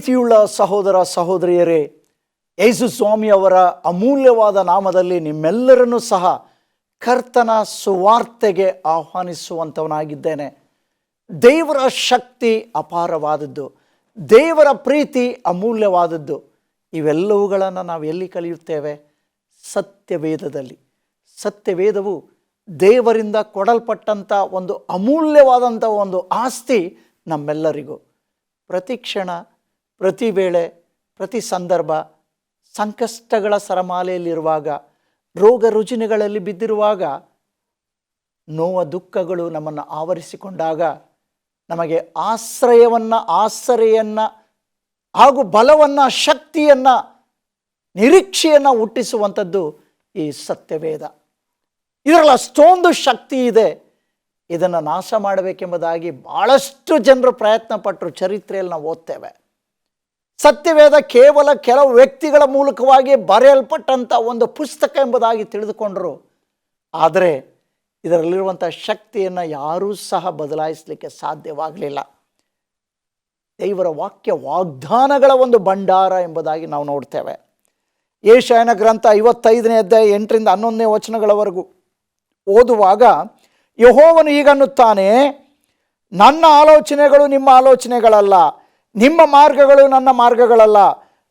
ಪ್ರೀತಿಯುಳ್ಳ ಸಹೋದರ ಸಹೋದರಿಯರೇ, ಯೇಸು ಸ್ವಾಮಿಯವರ ಅಮೂಲ್ಯವಾದ ನಾಮದಲ್ಲಿ ನಿಮ್ಮೆಲ್ಲರನ್ನೂ ಸಹ ಕರ್ತನ ಸುವಾರ್ತೆಗೆ ಆಹ್ವಾನಿಸುವಂಥವನಾಗಿದ್ದೇನೆ. ದೇವರ ಶಕ್ತಿ ಅಪಾರವಾದದ್ದು, ದೇವರ ಪ್ರೀತಿ ಅಮೂಲ್ಯವಾದದ್ದು. ಇವೆಲ್ಲವುಗಳನ್ನು ನಾವು ಎಲ್ಲಿ ಕಲಿಯುತ್ತೇವೆ? ಸತ್ಯವೇದದಲ್ಲಿ. ಸತ್ಯವೇದವು ದೇವರಿಂದ ಕೊಡಲ್ಪಟ್ಟಂಥ ಒಂದು ಅಮೂಲ್ಯವಾದಂಥ ಒಂದು ಆಸ್ತಿ ನಮ್ಮೆಲ್ಲರಿಗೂ. ಪ್ರತಿ ಕ್ಷಣ, ಪ್ರತಿ ವೇಳೆ, ಪ್ರತಿ ಸಂದರ್ಭ, ಸಂಕಷ್ಟಗಳ ಸರಮಾಲೆಯಲ್ಲಿರುವಾಗ, ರೋಗ ರುಜಿನಗಳಲ್ಲಿ ಬಿದ್ದಿರುವಾಗ, ನೋವ ದುಃಖಗಳು ನಮ್ಮನ್ನು ಆವರಿಸಿಕೊಂಡಾಗ ನಮಗೆ ಆಸರೆಯನ್ನು ಹಾಗೂ ಬಲವನ್ನು, ಶಕ್ತಿಯನ್ನು, ನಿರೀಕ್ಷೆಯನ್ನು ಹುಟ್ಟಿಸುವಂಥದ್ದು ಈ ಸತ್ಯವೇದ. ಇದರಲ್ಲಿ ಅಷ್ಟೊಂದು ಶಕ್ತಿ ಇದೆ. ಇದನ್ನು ನಾಶ ಮಾಡಬೇಕೆಂಬುದಾಗಿ ಭಾಳಷ್ಟು ಜನರು ಪ್ರಯತ್ನ ಪಟ್ಟರು. ಚರಿತ್ರೆಯಲ್ಲಿ ನಾವು ಓದ್ತೇವೆ. ಸತ್ಯವೇದ ಕೇವಲ ಕೆಲವು ವ್ಯಕ್ತಿಗಳ ಮೂಲಕವಾಗಿ ಬರೆಯಲ್ಪಟ್ಟಂಥ ಒಂದು ಪುಸ್ತಕ ಎಂಬುದಾಗಿ ತಿಳಿದುಕೊಂಡರು. ಆದರೆ ಇದರಲ್ಲಿರುವಂಥ ಶಕ್ತಿಯನ್ನು ಯಾರೂ ಸಹ ಬದಲಾಯಿಸಲಿಕ್ಕೆ ಸಾಧ್ಯವಾಗಲಿಲ್ಲ. ದೇವರ ವಾಕ್ಯ ವಾಗ್ದಾನಗಳ ಒಂದು ಭಂಡಾರ ಎಂಬುದಾಗಿ ನಾವು ನೋಡ್ತೇವೆ. ಯೆಶಾಯನ ಗ್ರಂಥ 55ನೇ ಅಧ್ಯಾಯ 8ರಿಂದ 11ನೇ ವಚನಗಳವರೆಗೂ ಓದುವಾಗ, ಯೆಹೋವನು ಹೀಗನ್ನುತ್ತಾನೆ, ನನ್ನ ಆಲೋಚನೆಗಳು ನಿಮ್ಮ ಆಲೋಚನೆಗಳಲ್ಲ, ನಿಮ್ಮ ಮಾರ್ಗಗಳು ನನ್ನ ಮಾರ್ಗಗಳಲ್ಲ.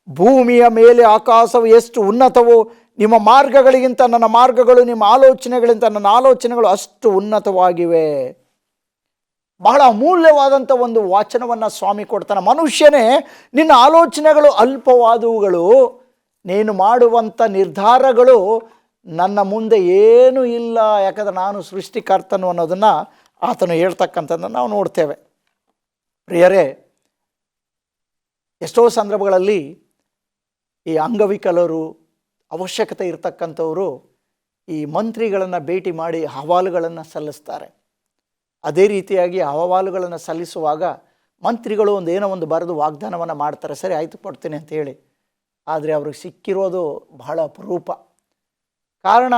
ಭೂಮಿಯ ಮೇಲೆ ಆಕಾಶವು ಎಷ್ಟು ಉನ್ನತವೋ ನಿಮ್ಮ ಮಾರ್ಗಗಳಿಗಿಂತ ನನ್ನ ಮಾರ್ಗಗಳು, ನಿಮ್ಮ ಆಲೋಚನೆಗಳಿಗಿಂತ ನನ್ನ ಆಲೋಚನೆಗಳು ಅಷ್ಟು ಉನ್ನತವಾಗಿವೆ. ಬಹಳ ಅಮೂಲ್ಯವಾದಂಥ ಒಂದು ವಾಚನವನ್ನು ಸ್ವಾಮಿ ಕೊಡ್ತಾನೆ. ಮನುಷ್ಯನೇ, ನಿನ್ನ ಆಲೋಚನೆಗಳು ಅಲ್ಪವಾದವುಗಳು, ನೀನು ಮಾಡುವಂಥ ನಿರ್ಧಾರಗಳು ನನ್ನ ಮುಂದೆ ಏನೂ ಇಲ್ಲ, ಯಾಕಂದರೆ ನಾನು ಸೃಷ್ಟಿಕರ್ತನು ಅನ್ನೋದನ್ನು ಆತನು ಹೇಳ್ತಕ್ಕಂಥದ್ದನ್ನು ನಾವು ನೋಡ್ತೇವೆ. ಪ್ರಿಯರೇ, ಎಷ್ಟೋ ಸಂದರ್ಭಗಳಲ್ಲಿ ಈ ಅಂಗವಿಕಲರು, ಅವಶ್ಯಕತೆ ಇರತಕ್ಕಂಥವರು ಈ ಮಂತ್ರಿಗಳನ್ನು ಭೇಟಿ ಮಾಡಿ ಅಹವಾಲುಗಳನ್ನು ಸಲ್ಲಿಸ್ತಾರೆ. ಅದೇ ರೀತಿಯಾಗಿ ಅಹವಾಲುಗಳನ್ನು ಸಲ್ಲಿಸುವಾಗ ಮಂತ್ರಿಗಳು ಏನೋ ಒಂದು ಬರೆದು ವಾಗ್ದಾನವನ್ನು ಮಾಡ್ತಾರೆ, ಸರಿ ಆಯಿತು ಕೊಡ್ತೀನಿ ಅಂತ ಹೇಳಿ. ಆದರೆ ಅವ್ರಿಗೆ ಸಿಕ್ಕಿರೋದು ಬಹಳ ಅಪರೂಪ. ಕಾರಣ,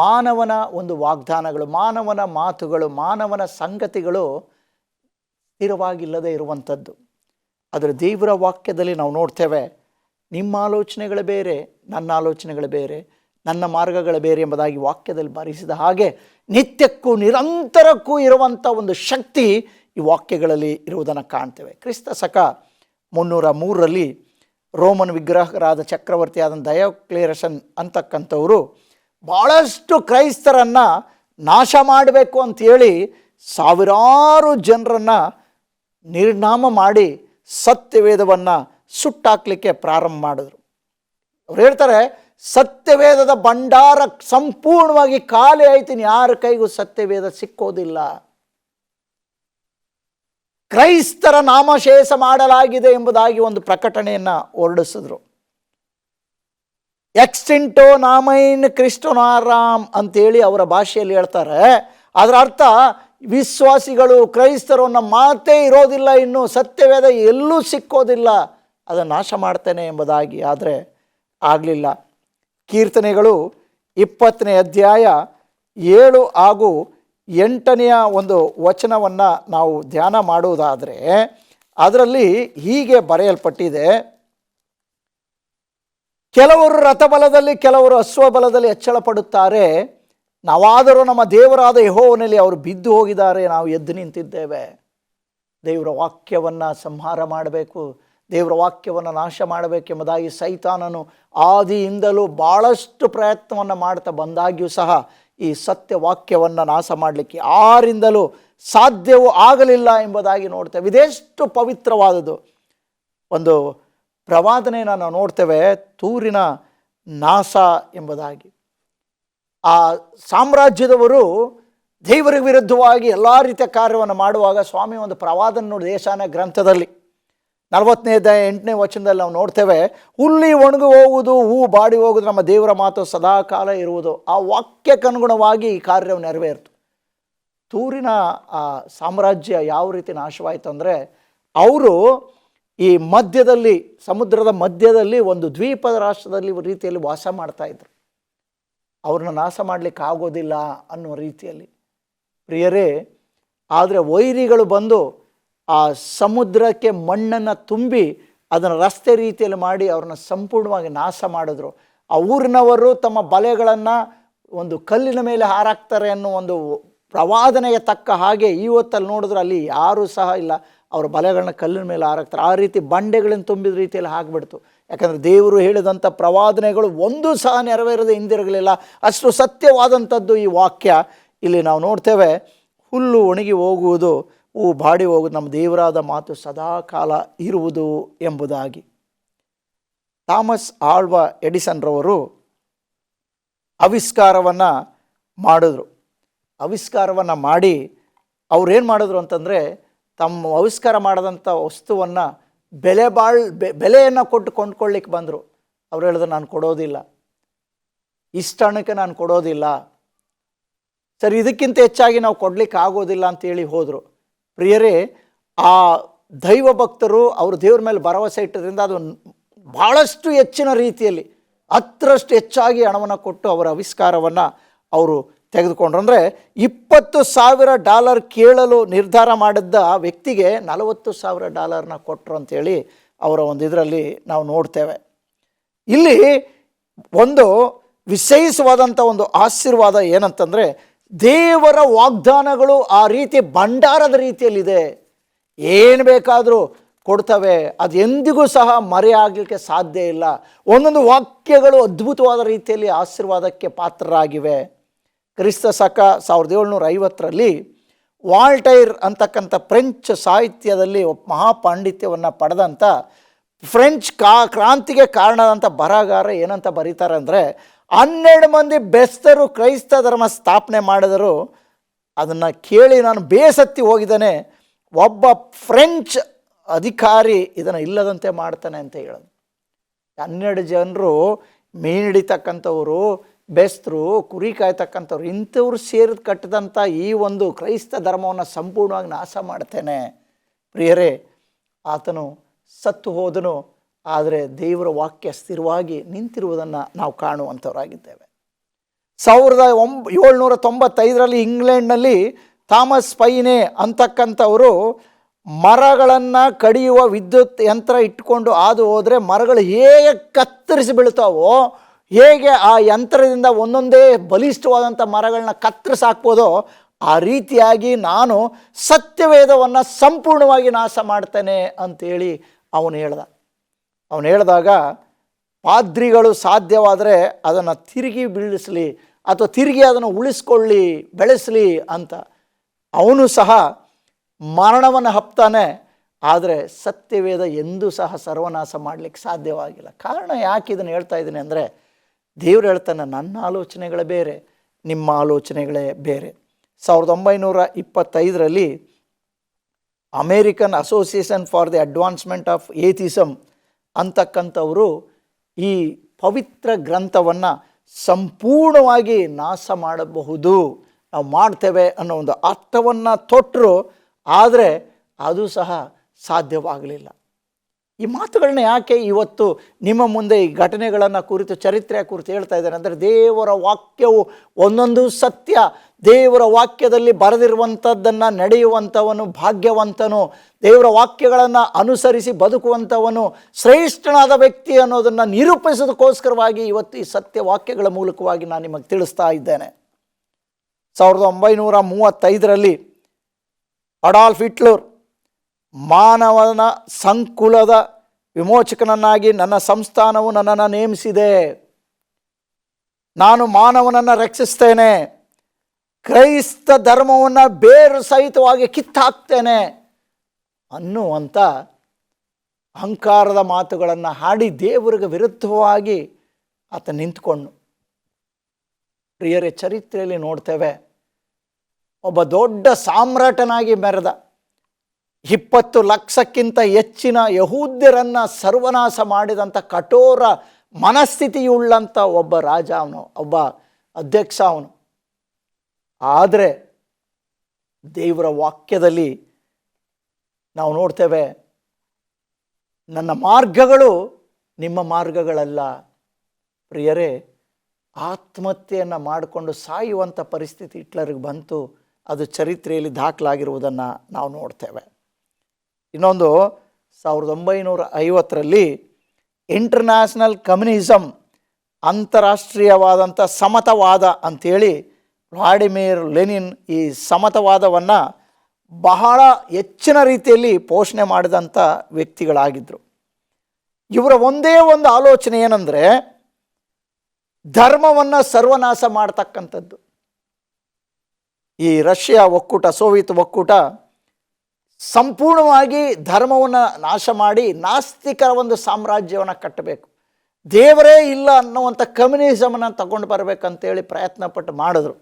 ಮಾನವನ ಒಂದು ವಾಗ್ದಾನಗಳು, ಮಾನವನ ಮಾತುಗಳು, ಮಾನವನ ಸಂಗತಿಗಳು ಸ್ಥಿರವಾಗಿಲ್ಲದೆ ಇರುವಂಥದ್ದು. ಆದರೆ ದೇವರ ವಾಕ್ಯದಲ್ಲಿ ನಾವು ನೋಡ್ತೇವೆ, ನಿಮ್ಮ ಆಲೋಚನೆಗಳು ಬೇರೆ, ನನ್ನ ಆಲೋಚನೆಗಳು ಬೇರೆ, ನನ್ನ ಮಾರ್ಗಗಳು ಬೇರೆ ಎಂಬುದಾಗಿ ವಾಕ್ಯದಲ್ಲಿ ಬರೆಸಿದ ಹಾಗೆ ನಿತ್ಯಕ್ಕೂ ನಿರಂತರಕ್ಕೂ ಇರುವಂಥ ಒಂದು ಶಕ್ತಿ ಈ ವಾಕ್ಯಗಳಲ್ಲಿ ಇರುವುದನ್ನು ಕಾಣ್ತೇವೆ. ಕ್ರಿಸ್ತ ಶಕ 303ರಲ್ಲಿ ರೋಮನ್ ವಿಗ್ರಹರಾದ ಚಕ್ರವರ್ತಿಯಾದ ಡಯೋಕ್ಲೇಷನ್ ಅಂತಕ್ಕಂಥವರು ಭಾಳಷ್ಟು ಕ್ರೈಸ್ತರನ್ನು ನಾಶ ಮಾಡಬೇಕು ಅಂಥೇಳಿ ಸಾವಿರಾರು ಜನರನ್ನು ನಿರ್ನಾಮ ಮಾಡಿ ಸತ್ಯವೇದವನ್ನು ಸುಟ್ಟಾಕಲಿಕ್ಕೆ ಪ್ರಾರಂಭ ಮಾಡಿದ್ರು. ಅವ್ರು ಹೇಳ್ತಾರೆ, ಸತ್ಯವೇದದ ಭಂಡಾರ ಸಂಪೂರ್ಣವಾಗಿ ಖಾಲಿ ಆಯ್ತೀನಿ, ಯಾರ ಕೈಗೂ ಸತ್ಯವೇದ ಸಿಕ್ಕೋದಿಲ್ಲ. ಕ್ರೈಸ್ತರ ನಾಮಶೇಷ ಮಾಡಲಾಗಿದೆ ಎಂಬುದಾಗಿ ಒಂದು ಪ್ರಕಟಣೆಯನ್ನು ಹೊರಡಿಸಿದ್ರು. ಎಕ್ಸ್ಟಿಂಟೋ ನಾಮೈನ್ ಕ್ರಿಸ್ಟೋನಾರಾಮ್ ಅಂತೇಳಿ ಅವರ ಭಾಷೆಯಲ್ಲಿ ಹೇಳ್ತಾರೆ. ಅದರ ಅರ್ಥ, ವಿಶ್ವಾಸಿಗಳು, ಕ್ರೈಸ್ತರು ಅನ್ನೋ ಮಾತೇ ಇರೋದಿಲ್ಲ, ಇನ್ನು ಸತ್ಯವೇದ ಎಲ್ಲೂ ಸಿಕ್ಕೋದಿಲ್ಲ, ಅದನ್ನು ನಾಶ ಮಾಡ್ತೇನೆ ಎಂಬುದಾಗಿ. ಆದರೆ ಆಗಲಿಲ್ಲ. ಕೀರ್ತನೆಗಳು 20ನೇ ಅಧ್ಯಾಯ 7 ಹಾಗೂ 8ನೆಯ ಒಂದು ವಚನವನ್ನು ನಾವು ಧ್ಯಾನ ಮಾಡುವುದಾದರೆ ಅದರಲ್ಲಿ ಹೀಗೆ ಬರೆಯಲ್ಪಟ್ಟಿದೆ, ಕೆಲವರು ರಥಬಲದಲ್ಲಿ, ಕೆಲವರು ಅಶ್ವಬಲದಲ್ಲಿ ಹೆಚ್ಚಳ ಪಡುತ್ತಾರೆ, ನಾವಾದರೂ ನಮ್ಮ ದೇವರಾದ ಯೆಹೋವನಲ್ಲಿ ಅವರು ಬಿದ್ದು ಹೋಗಿದ್ದಾರೆ, ನಾವು ಎದ್ದು ನಿಂತಿದ್ದೇವೆ. ದೇವರ ವಾಕ್ಯವನ್ನು ಸಂಹಾರ ಮಾಡಬೇಕು, ದೇವರ ವಾಕ್ಯವನ್ನು ನಾಶ ಮಾಡಬೇಕೆಂಬುದಾಗಿ ಸೈತಾನನು ಆದಿಯಿಂದಲೂ ಭಾಳಷ್ಟು ಪ್ರಯತ್ನವನ್ನು ಮಾಡ್ತಾ ಬಂದಾಗ್ಯೂ ಸಹ ಈ ಸತ್ಯ ವಾಕ್ಯವನ್ನು ನಾಶ ಮಾಡಲಿಕ್ಕೆ ಯಾರಿಂದಲೂ ಸಾಧ್ಯವೂ ಆಗಲಿಲ್ಲ ಎಂಬುದಾಗಿ ನೋಡ್ತೇವೆ. ಇದೆಷ್ಟು ಪವಿತ್ರವಾದದ್ದು. ಒಂದು ಪ್ರವಾದನೆಯನ್ನು ನಾವು ನೋಡ್ತೇವೆ, ತೂರಿನ ನಾಶ ಎಂಬುದಾಗಿ. ಆ ಸಾಮ್ರಾಜ್ಯದವರು ದೇವರಿಗೆ ವಿರುದ್ಧವಾಗಿ ಎಲ್ಲ ರೀತಿಯ ಕಾರ್ಯವನ್ನು ಮಾಡುವಾಗ ಸ್ವಾಮಿ ಒಂದು ಪ್ರವಾದನೆ ನೋಡಿ, ಯೆಶಾಯನ ಗ್ರಂಥದಲ್ಲಿ 40ನೇ ಅಧ್ಯಾಯ 8ನೇ ವಚನದಲ್ಲಿ ನಾವು ನೋಡ್ತೇವೆ, ಹುಲ್ಲಿ ಒಣಗಿ ಹೋಗುವುದು, ಹೂ ಬಾಡಿ ಹೋಗುವುದು, ನಮ್ಮ ದೇವರ ಮಾತು ಸದಾಕಾಲ ಇರುವುದು. ಆ ವಾಕ್ಯಕ್ಕನುಗುಣವಾಗಿ ಈ ಕಾರ್ಯವು ನೆರವೇರಿತು. ತೂರಿನ ಆ ಸಾಮ್ರಾಜ್ಯ ಯಾವ ರೀತಿ ನಾಶವಾಯಿತು ಅಂದರೆ, ಅವರು ಈ ಮಧ್ಯದಲ್ಲಿ, ಸಮುದ್ರದ ಮಧ್ಯದಲ್ಲಿ ಒಂದು ದ್ವೀಪದ ರಾಷ್ಟ್ರದಲ್ಲಿ ರೀತಿಯಲ್ಲಿ ವಾಸ ಮಾಡ್ತಾಯಿದ್ರು. ಅವ್ರನ್ನ ನಾಶ ಮಾಡಲಿಕ್ಕೆ ಆಗೋದಿಲ್ಲ ಅನ್ನೋ ರೀತಿಯಲ್ಲಿ. ಪ್ರಿಯರೇ, ಆದರೆ ವೈರಿಗಳು ಬಂದು ಆ ಸಮುದ್ರಕ್ಕೆ ಮಣ್ಣನ್ನು ತುಂಬಿ ಅದನ್ನು ರಸ್ತೆ ರೀತಿಯಲ್ಲಿ ಮಾಡಿ ಅವ್ರನ್ನ ಸಂಪೂರ್ಣವಾಗಿ ನಾಶ ಮಾಡಿದ್ರು. ಆ ಊರಿನವರು ತಮ್ಮ ಬಲೆಗಳನ್ನು ಒಂದು ಕಲ್ಲಿನ ಮೇಲೆ ಹಾರಾಕ್ತಾರೆ ಅನ್ನೋ ಒಂದು ಪ್ರವಾದನೆಗೆ ತಕ್ಕ ಹಾಗೆ ಇವತ್ತಲ್ಲಿ ನೋಡಿದ್ರೆ ಅಲ್ಲಿ ಯಾರೂ ಸಹ ಇಲ್ಲ, ಅವರ ಬಲೆಗಳನ್ನ ಕಲ್ಲಿನ ಮೇಲೆ ಹಾರಾಕ್ತಾರೆ. ಆ ರೀತಿ ಬಂಡೆಗಳನ್ನು ತುಂಬಿದ ರೀತಿಯಲ್ಲಿ ಆಗಿಬಿಡ್ತು. ಯಾಕಂದರೆ ದೇವರು ಹೇಳಿದಂಥ ಪ್ರವಾದನೆಗಳು ಒಂದೂ ಸಹ ನೆರವೇರದೆ ಹಿಂದಿರಗಲಿಲ್ಲ. ಅಷ್ಟು ಸತ್ಯವಾದಂಥದ್ದು ಈ ವಾಕ್ಯ. ಇಲ್ಲಿ ನಾವು ನೋಡ್ತೇವೆ, ಹುಲ್ಲು ಒಣಗಿ ಹೋಗುವುದು, ಹೂ ಬಾಡಿ ಹೋಗುವುದು, ನಮ್ಮ ದೇವರಾದ ಮಾತು ಸದಾಕಾಲ ಇರುವುದು ಎಂಬುದಾಗಿ. ಥಾಮಸ್ ಆಲ್ವಾ ಎಡಿಸನ್ರವರು ಆವಿಷ್ಕಾರವನ್ನು ಮಾಡಿದ್ರು. ಆವಿಷ್ಕಾರವನ್ನು ಮಾಡಿ ಅವ್ರೇನು ಮಾಡಿದ್ರು ಅಂತಂದರೆ, ತಮ್ಮ ಆವಿಷ್ಕಾರ ಮಾಡಿದಂಥ ವಸ್ತುವನ್ನು ಬೆಲೆಯನ್ನು ಕೊಟ್ಟು ಕೊಂಡ್ಕೊಳ್ಳಿಕ್ಕೆ ಬಂದರು. ಅವ್ರು ಹೇಳಿದ್ರು, ನಾನು ಕೊಡೋದಿಲ್ಲ, ಇಷ್ಟ ಹಣಕ್ಕೆ ನಾನು ಕೊಡೋದಿಲ್ಲ, ಸರಿ ಇದಕ್ಕಿಂತ ಹೆಚ್ಚಾಗಿ ನಾವು ಕೊಡಲಿಕ್ಕೆ ಆಗೋದಿಲ್ಲ ಅಂತೇಳಿ ಹೋದರು. ಪ್ರಿಯರೇ, ಆ ದೈವ ಭಕ್ತರು ಅವರು ದೇವ್ರ ಮೇಲೆ ಭರವಸೆ ಇಟ್ಟದ್ರಿಂದ ಅದು ಭಾಳಷ್ಟು ಹೆಚ್ಚಿನ ರೀತಿಯಲ್ಲಿ 10ರಷ್ಟು ಹೆಚ್ಚಾಗಿ ಹಣವನ್ನು ಕೊಟ್ಟು ಅವರ ಆವಿಷ್ಕಾರವನ್ನು ಅವರು ತೆಗೆದುಕೊಂಡ್ರು. ಅಂದರೆ $20,000 ಕೇಳಲು ನಿರ್ಧಾರ ಮಾಡಿದ್ದ ವ್ಯಕ್ತಿಗೆ $40,000 ಕೊಟ್ಟರು ಅಂಥೇಳಿ ಅವರ ಒಂದು ಇದರಲ್ಲಿ ನಾವು ನೋಡ್ತೇವೆ. ಇಲ್ಲಿ ಒಂದು ವಿಶೇಷವಾದಂಥ ಒಂದು ಆಶೀರ್ವಾದ ಏನಂತಂದರೆ, ದೇವರ ವಾಗ್ದಾನಗಳು ಆ ರೀತಿ ಭಂಡಾರದ ರೀತಿಯಲ್ಲಿದೆ. ಏನು ಬೇಕಾದರೂ ಕೊಡ್ತವೆ, ಅದು ಎಂದಿಗೂ ಸಹ ಮರೆಯಾಗಲಿಕ್ಕೆ ಸಾಧ್ಯ ಇಲ್ಲ. ಒಂದೊಂದು ವಾಕ್ಯಗಳು ಅದ್ಭುತವಾದ ರೀತಿಯಲ್ಲಿ ಆಶೀರ್ವಾದಕ್ಕೆ ಪಾತ್ರರಾಗಿವೆ. ಕ್ರಿಸ್ತ ಶಕ 1750ರಲ್ಲಿ ವಾಲ್ಟೈರ್ ಅಂತಕ್ಕಂಥ ಫ್ರೆಂಚ್ ಸಾಹಿತ್ಯದಲ್ಲಿ ಮಹಾಪಾಂಡಿತ್ಯವನ್ನು ಪಡೆದಂಥ ಫ್ರೆಂಚ್ ಕ್ರಾಂತಿಗೆ ಕಾರಣದಂಥ ಬರಹಗಾರ ಏನಂತ ಬರೀತಾರೆ ಅಂದರೆ, 12 ಮಂದಿ ಬೆಸ್ತರು ಕ್ರೈಸ್ತ ಧರ್ಮ ಸ್ಥಾಪನೆ ಮಾಡಿದರು. ಅದನ್ನು ಕೇಳಿ ನಾನು ಬೇಸತ್ತಿ ಹೋಗಿದ್ದಾನೆ. ಒಬ್ಬ ಫ್ರೆಂಚ್ ಅಧಿಕಾರಿ ಇದನ್ನು ಇಲ್ಲದಂತೆ ಮಾಡ್ತಾನೆ ಅಂತ ಹೇಳೋದು. 12 ಜನರು ಮೀನು ಹಿಡಿತಕ್ಕಂಥವ್ರು, ಬೆಸ್ತರು, ಕುರಿ ಕಾಯ್ತಕ್ಕಂಥವ್ರು, ಇಂಥವ್ರು ಸೇರಿದು ಕಟ್ಟಿದಂಥ ಈ ಒಂದು ಕ್ರೈಸ್ತ ಧರ್ಮವನ್ನು ಸಂಪೂರ್ಣವಾಗಿ ನಾಶ ಮಾಡ್ತೇನೆ. ಪ್ರಿಯರೇ, ಆತನು ಸತ್ತು ಹೋದನು, ಆದರೆ ದೇವರ ವಾಕ್ಯ ಸ್ಥಿರವಾಗಿ ನಿಂತಿರುವುದನ್ನು ನಾವು ಕಾಣುವಂಥವರಾಗಿದ್ದೇವೆ. 1795ರಲ್ಲಿ ಇಂಗ್ಲೆಂಡ್ನಲ್ಲಿ ಥಾಮಸ್ ಪೈನೆ ಅಂತಕ್ಕಂಥವರು ಮರಗಳನ್ನು ಕಡಿಯುವ ವಿದ್ಯುತ್ ಯಂತ್ರ ಇಟ್ಕೊಂಡು ಹಾದು ಹೋದರೆ ಮರಗಳು ಹೇಗೆ ಕತ್ತರಿಸಿ ಬೀಳ್ತಾವೋ, ಹೇಗೆ ಆ ಯಂತ್ರದಿಂದ ಒಂದೊಂದೇ ಬಲಿಷ್ಠವಾದಂಥ ಮರಗಳನ್ನ ಕತ್ತರಿಸಾಕ್ಬೋದೋ, ಆ ರೀತಿಯಾಗಿ ನಾನು ಸತ್ಯವೇದವನ್ನು ಸಂಪೂರ್ಣವಾಗಿ ನಾಶ ಮಾಡ್ತೇನೆ ಅಂಥೇಳಿ ಅವನು ಹೇಳಿದಾಗ ಪಾದ್ರಿಗಳು ಸಾಧ್ಯವಾದರೆ ಅದನ್ನು ತಿರುಗಿ ಬೀಳಿಸಲಿ ಅಥವಾ ತಿರುಗಿ ಅದನ್ನು ಉಳಿಸ್ಕೊಳ್ಳಿ, ಬೆಳೆಸಲಿ ಅಂತ ಅವನು ಸಹ ಮರಣವನ್ನು ಹಪ್ತಾನೆ. ಆದರೆ ಸತ್ಯವೇದ ಎಂದೂ ಸಹ ಸರ್ವನಾಶ ಮಾಡಲಿಕ್ಕೆ ಸಾಧ್ಯವಾಗಿಲ್ಲ. ಕಾರಣ ಯಾಕೆ ಇದನ್ನು ಹೇಳ್ತಾ ಇದ್ದೀನಿ ಅಂದರೆ, ದೇವರು ಹೇಳ್ತಾನೆ, ನನ್ನ ಆಲೋಚನೆಗಳೇ ಬೇರೆ, ನಿಮ್ಮ ಆಲೋಚನೆಗಳೇ ಬೇರೆ. 1925ರಲ್ಲಿ American Association for the advancement of atheism ಅಂತಕ್ಕಂಥವರು ಈ ಪವಿತ್ರ ಗ್ರಂಥವನ್ನು ಸಂಪೂರ್ಣವಾಗಿ ನಾಶ ಮಾಡಬಹುದು, ನಾವು ಮಾಡ್ತೇವೆ ಅನ್ನೋ ಒಂದು ಅರ್ಥವನ್ನು ತೊಟ್ಟರು. ಆದರೆ ಅದು ಸಹ ಸಾಧ್ಯವಾಗಲಿಲ್ಲ. ಈ ಮಾತುಗಳನ್ನ ಯಾಕೆ ಇವತ್ತು ನಿಮ್ಮ ಮುಂದೆ ಈ ಘಟನೆಗಳನ್ನು ಕುರಿತು, ಚರಿತ್ರೆಯ ಕುರಿತು ಹೇಳ್ತಾ ಇದ್ದೇನೆ ಅಂದರೆ, ದೇವರ ವಾಕ್ಯವು ಒಂದೊಂದು ಸತ್ಯ. ದೇವರ ವಾಕ್ಯದಲ್ಲಿ ಬರೆದಿರುವಂಥದ್ದನ್ನು ನಡೆಯುವಂಥವನು ಭಾಗ್ಯವಂತನು. ದೇವರ ವಾಕ್ಯಗಳನ್ನು ಅನುಸರಿಸಿ ಬದುಕುವಂಥವನು ಶ್ರೇಷ್ಠನಾದ ವ್ಯಕ್ತಿ ಅನ್ನೋದನ್ನು ನಿರೂಪಿಸೋದಕ್ಕೋಸ್ಕರವಾಗಿ ಇವತ್ತು ಈ ಸತ್ಯ ವಾಕ್ಯಗಳ ಮೂಲಕವಾಗಿ ನಾನು ನಿಮಗೆ ತಿಳಿಸ್ತಾ ಇದ್ದೇನೆ. 1935ರಲ್ಲಿ ಅಡಾಲ್ಫ್ ಹಿಟ್ಲರ್ ಮಾನವನ ಸಂಕುಲದ ವಿಮೋಚಕನನ್ನಾಗಿ ನನ್ನ ಸಂಸ್ಥಾನವು ನನ್ನನ್ನು ನೇಮಿಸಿದೆ, ನಾನು ಮಾನವನನ್ನು ರಕ್ಷಿಸ್ತೇನೆ, ಕ್ರೈಸ್ತ ಧರ್ಮವನ್ನು ಬೇರು ಸಹಿತವಾಗಿ ಕಿತ್ತಾಕ್ತೇನೆ ಅನ್ನುವಂಥ ಅಹಂಕಾರದ ಮಾತುಗಳನ್ನು ಹಾಡಿ ದೇವರಿಗೆ ವಿರುದ್ಧವಾಗಿ ಆತ ನಿಂತ್ಕೊಂಡು. ಪ್ರಿಯರೇ, ಚರಿತ್ರೆಯಲ್ಲಿ ನೋಡ್ತೇವೆ, ಒಬ್ಬ ದೊಡ್ಡ ಸಾಮ್ರಾಟನಾಗಿ ಮೆರೆದ 20 ಲಕ್ಷಕ್ಕಿಂತ ಹೆಚ್ಚಿನ ಯಹೂದ್ಯರನ್ನು ಸರ್ವನಾಶ ಮಾಡಿದಂಥ ಕಠೋರ ಮನಸ್ಥಿತಿಯುಳ್ಳಂಥ ಒಬ್ಬ ರಾಜ ಅವನು, ಒಬ್ಬ ಅಧ್ಯಕ್ಷ ಅವನು. ಆದರೆ ದೇವರ ವಾಕ್ಯದಲ್ಲಿ ನಾವು ನೋಡ್ತೇವೆ, ನನ್ನ ಮಾರ್ಗಗಳು ನಿಮ್ಮ ಮಾರ್ಗಗಳಲ್ಲ. ಪ್ರಿಯರೇ, ಆತ್ಮಹತ್ಯೆಯನ್ನು ಮಾಡಿಕೊಂಡು ಸಾಯುವಂಥ ಪರಿಸ್ಥಿತಿ ಹಿಟ್ಲರ್ಗೆ ಬಂತು. ಅದು ಚರಿತ್ರೆಯಲ್ಲಿ ದಾಖಲಾಗಿರುವುದನ್ನು ನಾವು ನೋಡ್ತೇವೆ. ಇನ್ನೊಂದು 1950ರಲ್ಲಿ ಇಂಟರ್ನ್ಯಾಷನಲ್ ಕಮ್ಯುನಿಸಮ್, ಅಂತಾರಾಷ್ಟ್ರೀಯವಾದಂಥ ಸಮತಾವಾದ ಅಂಥೇಳಿ ವ್ಲಾಡಿಮಿರ್ ಲೆನಿನ್ ಈ ಸಮತಾವಾದವನ್ನು ಬಹಳ ಹೆಚ್ಚಿನ ರೀತಿಯಲ್ಲಿ ಪೋಷಣೆ ಮಾಡಿದಂಥ ವ್ಯಕ್ತಿಗಳಾಗಿದ್ದರು. ಇವರ ಒಂದೇ ಒಂದು ಆಲೋಚನೆ ಏನಂದರೆ ಧರ್ಮವನ್ನು ಸರ್ವನಾಶ ಮಾಡ್ತಕ್ಕಂಥದ್ದು. ಈ ರಷ್ಯಾ ಒಕ್ಕೂಟ, ಸೋವಿಯತ್ ಒಕ್ಕೂಟ ಸಂಪೂರ್ಣವಾಗಿ ಧರ್ಮವನ್ನು ನಾಶ ಮಾಡಿ ನಾಸ್ತಿಕರ ಒಂದು ಸಾಮ್ರಾಜ್ಯವನ್ನು ಕಟ್ಟಬೇಕು, ದೇವರೇ ಇಲ್ಲ ಅನ್ನುವಂಥ ಕಮ್ಯುನಿಸಮನ್ನು ತಗೊಂಡು ಬರಬೇಕಂತೇಳಿ ಪ್ರಯತ್ನಪಟ್ಟು ಮಾಡಿದ್ರು.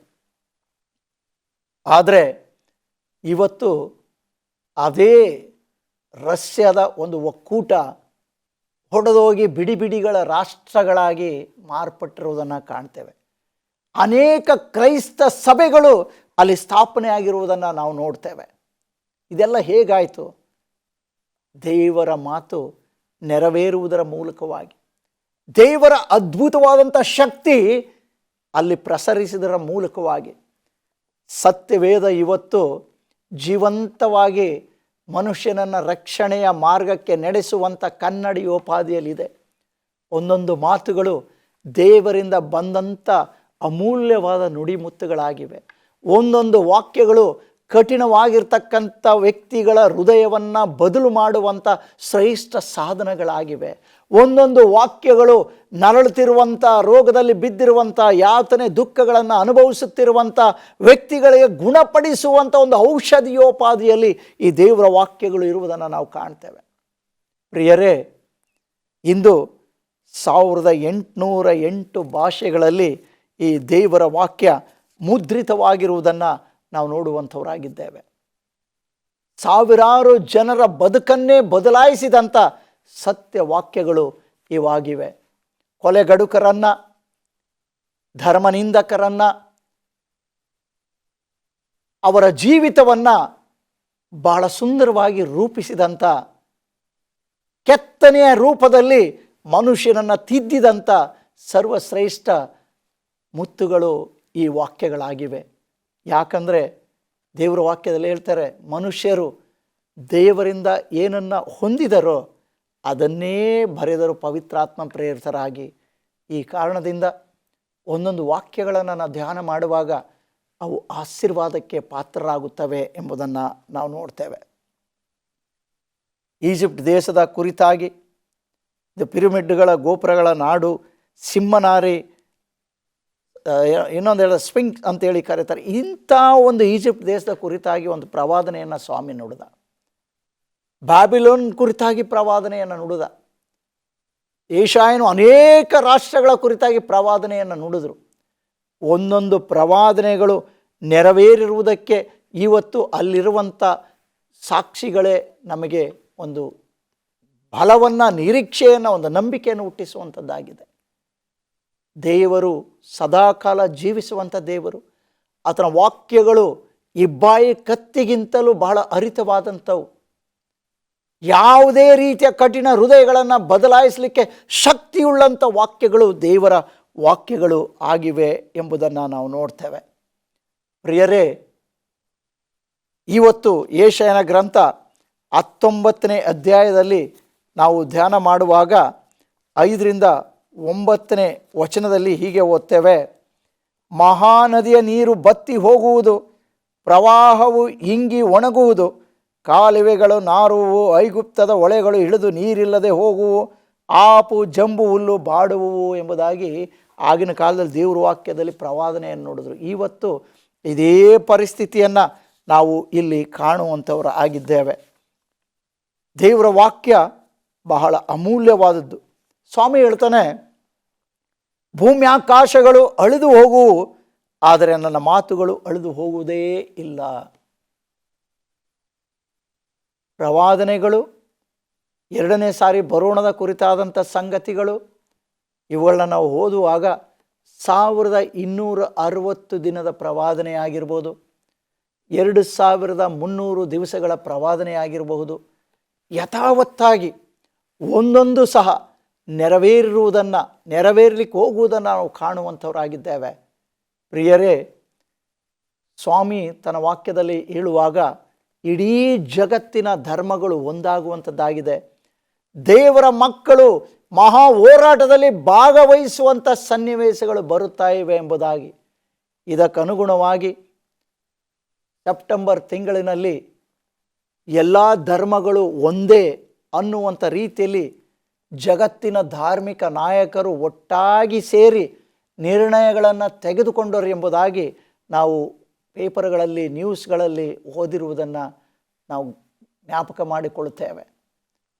ಆದರೆ ಇವತ್ತು ಅದೇ ರಷ್ಯಾದ ಒಂದು ಒಕ್ಕೂಟ ಹೊಡೆದೋಗಿ ಬಿಡಿ ಬಿಡಿಗಳ ರಾಷ್ಟ್ರಗಳಾಗಿ ಮಾರ್ಪಟ್ಟಿರುವುದನ್ನು ಕಾಣ್ತೇವೆ. ಅನೇಕ ಕ್ರೈಸ್ತ ಸಭೆಗಳು ಅಲ್ಲಿ ಸ್ಥಾಪನೆ ಆಗಿರುವುದನ್ನು ನಾವು ನೋಡ್ತೇವೆ. ಇದೆಲ್ಲ ಹೇಗಾಯಿತು? ದೇವರ ಮಾತು ನೆರವೇರುವುದರ ಮೂಲಕವಾಗಿ, ದೇವರ ಅದ್ಭುತವಾದಂಥ ಶಕ್ತಿ ಅಲ್ಲಿ ಪ್ರಸರಿಸಿದರ ಮೂಲಕವಾಗಿ. ಸತ್ಯವೇದ ಇವತ್ತು ಜೀವಂತವಾಗಿ ಮನುಷ್ಯನನ್ನು ರಕ್ಷಣೆಯ ಮಾರ್ಗಕ್ಕೆ ನಡೆಸುವಂಥ ಕನ್ನಡಿಯೋಪಾದಿಯಲ್ಲಿದೆ. ಒಂದೊಂದು ಮಾತುಗಳು ದೇವರಿಂದ ಬಂದಂಥ ಅಮೂಲ್ಯವಾದ ನುಡಿಮುತ್ತುಗಳಾಗಿವೆ. ಒಂದೊಂದು ವಾಕ್ಯಗಳು ಕಠಿಣವಾಗಿರ್ತಕ್ಕಂಥ ವ್ಯಕ್ತಿಗಳ ಹೃದಯವನ್ನು ಬದಲು ಮಾಡುವಂಥ ಶ್ರೇಷ್ಠ ಸಾಧನಗಳಾಗಿವೆ. ಒಂದೊಂದು ವಾಕ್ಯಗಳು ನರಳುತ್ತಿರುವಂಥ, ರೋಗದಲ್ಲಿ ಬಿದ್ದಿರುವಂಥ, ಯಾತನೆ ದುಃಖಗಳನ್ನು ಅನುಭವಿಸುತ್ತಿರುವಂಥ ವ್ಯಕ್ತಿಗಳಿಗೆ ಗುಣಪಡಿಸುವಂಥ ಒಂದು ಔಷಧಿಯೋಪಾದಿಯಲ್ಲಿ ಈ ದೇವರ ವಾಕ್ಯಗಳು ಇರುವುದನ್ನು ನಾವು ಕಾಣ್ತೇವೆ. ಪ್ರಿಯರೇ, ಇಂದು 1808 ಭಾಷೆಗಳಲ್ಲಿ ಈ ದೇವರ ವಾಕ್ಯ ಮುದ್ರಿತವಾಗಿರುವುದನ್ನು ನಾವು ನೋಡುವಂಥವರಾಗಿದ್ದೇವೆ. ಸಾವಿರಾರು ಜನರ ಬದುಕನ್ನೇ ಬದಲಾಯಿಸಿದಂಥ ಸತ್ಯ ವಾಕ್ಯಗಳು ಇವಾಗಿವೆ. ಕೊಲೆಗಡುಕರನ್ನು, ಧರ್ಮನಿಂದಕರನ್ನು, ಅವರ ಜೀವಿತವನ್ನು ಬಹಳ ಸುಂದರವಾಗಿ ರೂಪಿಸಿದಂಥ, ಕೆತ್ತನೆಯ ರೂಪದಲ್ಲಿ ಮನುಷ್ಯನನ್ನು ತಿದ್ದಿದಂಥ ಸರ್ವಶ್ರೇಷ್ಠ ಮುತ್ತುಗಳು ಈ ವಾಕ್ಯಗಳಾಗಿವೆ. ಯಾಕಂದರೆ ದೇವರ ವಾಕ್ಯದಲ್ಲಿ ಹೇಳ್ತಾರೆ, ಮನುಷ್ಯರು ದೇವರಿಂದ ಏನನ್ನು ಹೊಂದಿದರೋ ಅದನ್ನೇ ಬರೆದರು ಪವಿತ್ರಾತ್ಮ ಪ್ರೇರಿತರಾಗಿ. ಈ ಕಾರಣದಿಂದ ಒಂದೊಂದು ವಾಕ್ಯಗಳನ್ನು ನಾವು ಧ್ಯಾನ ಮಾಡುವಾಗ ಅವು ಆಶೀರ್ವಾದಕ್ಕೆ ಪಾತ್ರರಾಗುತ್ತವೆ ಎಂಬುದನ್ನು ನಾವು ನೋಡ್ತೇವೆ. ಈಜಿಪ್ಟ್ ದೇಶದ ಕುರಿತಾಗಿ, ಇದು ಪಿರಮಿಡ್ಗಳ ಗೋಪುರಗಳ ನಾಡು, ಸಿಂಹನಾರಿ, ಇನ್ನೊಂದು ಹೇಳ ಸ್ಪಿಂಕ್ಸ್ ಅಂತೇಳಿ ಕರೀತಾರೆ. ಇಂಥ ಒಂದು ಈಜಿಪ್ಟ್ ದೇಶದ ಕುರಿತಾಗಿ ಒಂದು ಪ್ರವಾದನೆಯನ್ನು ಸ್ವಾಮಿ ನುಡಿದ. ಬ್ಯಾಬಿಲೋನ್ ಕುರಿತಾಗಿ ಪ್ರವಾದನೆಯನ್ನು ನುಡಿದ. ಯೆಶಾಯನು ಅನೇಕ ರಾಷ್ಟ್ರಗಳ ಕುರಿತಾಗಿ ಪ್ರವಾದನೆಯನ್ನು ನುಡಿದರು. ಒಂದೊಂದು ಪ್ರವಾದನೆಗಳು ನೆರವೇರಿರುವುದಕ್ಕೆ ಇವತ್ತು ಅಲ್ಲಿರುವಂಥ ಸಾಕ್ಷಿಗಳೇ ನಮಗೆ ಒಂದು ಬಲವನ್ನು, ನಿರೀಕ್ಷೆಯನ್ನು, ಒಂದು ನಂಬಿಕೆಯನ್ನು ಹುಟ್ಟಿಸುವಂಥದ್ದಾಗಿದೆ. ದೇವರು ಸದಾಕಾಲ ಜೀವಿಸುವಂಥ ದೇವರು. ಆತನ ವಾಕ್ಯಗಳು ಇಬ್ಬಾಯಿ ಕತ್ತಿಗಿಂತಲೂ ಬಹಳ ಹರಿತವಾದಂಥವು. ಯಾವುದೇ ರೀತಿಯ ಕಠಿಣ ಹೃದಯಗಳನ್ನು ಬದಲಾಯಿಸಲಿಕ್ಕೆ ಶಕ್ತಿಯುಳ್ಳಂಥ ವಾಕ್ಯಗಳು ದೇವರ ವಾಕ್ಯಗಳು ಆಗಿವೆ ಎಂಬುದನ್ನು ನಾವು ನೋಡ್ತೇವೆ. ಪ್ರಿಯರೇ, ಇವತ್ತು ಯೆಶಾಯನ ಗ್ರಂಥ 19ನೇ ಅಧ್ಯಾಯದಲ್ಲಿ ನಾವು ಧ್ಯಾನ ಮಾಡುವಾಗ 5ರಿಂದ 9ನೇ ವಚನದಲ್ಲಿ ಹೀಗೆ ಓದ್ತೇವೆ. ಮಹಾನದಿಯ ನೀರು ಬತ್ತಿ ಹೋಗುವುದು, ಪ್ರವಾಹವು ಇಂಗಿ ಒಣಗುವುದು, ಕಾಲುವೆಗಳು ನಾರುವು, ಐಗುಪ್ತದ ಹೊಳೆಗಳು ಇಳಿದು ನೀರಿಲ್ಲದೆ ಹೋಗುವು, ಆಪು ಜಂಬು ಹುಲ್ಲು ಬಾಡುವು ಎಂಬುದಾಗಿ ಆಗಿನ ಕಾಲದಲ್ಲಿ ದೇವ್ರ ವಾಕ್ಯದಲ್ಲಿ ಪ್ರವಾದನೆಯನ್ನು ನೋಡಿದ್ರು. ಇವತ್ತು ಇದೇ ಪರಿಸ್ಥಿತಿಯನ್ನು ನಾವು ಇಲ್ಲಿ ಕಾಣುವಂಥವರು ಆಗಿದ್ದೇವೆ. ದೇವರ ವಾಕ್ಯ ಬಹಳ ಅಮೂಲ್ಯವಾದದ್ದು. ಸ್ವಾಮಿ ಹೇಳ್ತಾನೆ, ಭೂಮಿ ಆಕಾಶಗಳು ಅಳಿದು ಹೋಗುವು, ಆದರೆ ನನ್ನ ಮಾತುಗಳು ಅಳಿದು ಹೋಗುವುದೇ ಇಲ್ಲ. ಪ್ರವಾದನೆಗಳು, 2ನೇ ಸಾರಿ ಬರೋಣದ ಕುರಿತಾದಂಥ ಸಂಗತಿಗಳು, ಇವುಗಳನ್ನ ನಾವು ಓದುವಾಗ 1260 ದಿನದ ಪ್ರವಾದನೆ ಆಗಿರ್ಬೋದು, 2300 ದಿವಸಗಳ ಪ್ರವಾದನೆ ಆಗಿರಬಹುದು. ಯಥಾವತ್ತಾಗಿ ಒಂದೊಂದು ಸಹ ನೆರವೇರಿರುವುದನ್ನು, ನೆರವೇರಲಿಕ್ಕೆ ಹೋಗುವುದನ್ನು ನಾವು ಕಾಣುವಂಥವರಾಗಿದ್ದೇವೆ. ಪ್ರಿಯರೇ, ಸ್ವಾಮಿ ತನ್ನ ವಾಕ್ಯದಲ್ಲಿ ಹೇಳುವಾಗ ಇಡೀ ಜಗತ್ತಿನ ಧರ್ಮಗಳು ಒಂದಾಗುವಂಥದ್ದಾಗಿದೆ. ದೇವರ ಮಕ್ಕಳು ಮಹಾ ಹೋರಾಟದಲ್ಲಿ ಭಾಗವಹಿಸುವಂಥ ಸನ್ನಿವೇಶಗಳು ಬರುತ್ತಾ ಇವೆ ಎಂಬುದಾಗಿ, ಇದಕ್ಕನುಗುಣವಾಗಿ ಸೆಪ್ಟೆಂಬರ್ ತಿಂಗಳಿನಲ್ಲಿ ಎಲ್ಲ ಧರ್ಮಗಳು ಒಂದೇ ಅನ್ನುವಂಥ ರೀತಿಯಲ್ಲಿ ಜಗತ್ತಿನ ಧಾರ್ಮಿಕ ನಾಯಕರು ಒಟ್ಟಾಗಿ ಸೇರಿ ನಿರ್ಣಯಗಳನ್ನು ತೆಗೆದುಕೊಂಡರು ಎಂಬುದಾಗಿ ನಾವು ಪೇಪರ್ಗಳಲ್ಲಿ, ನ್ಯೂಸ್ಗಳಲ್ಲಿ ಓದಿರುವುದನ್ನು ನಾವು ಜ್ಞಾಪಕ ಮಾಡಿಕೊಳ್ಳುತ್ತೇವೆ.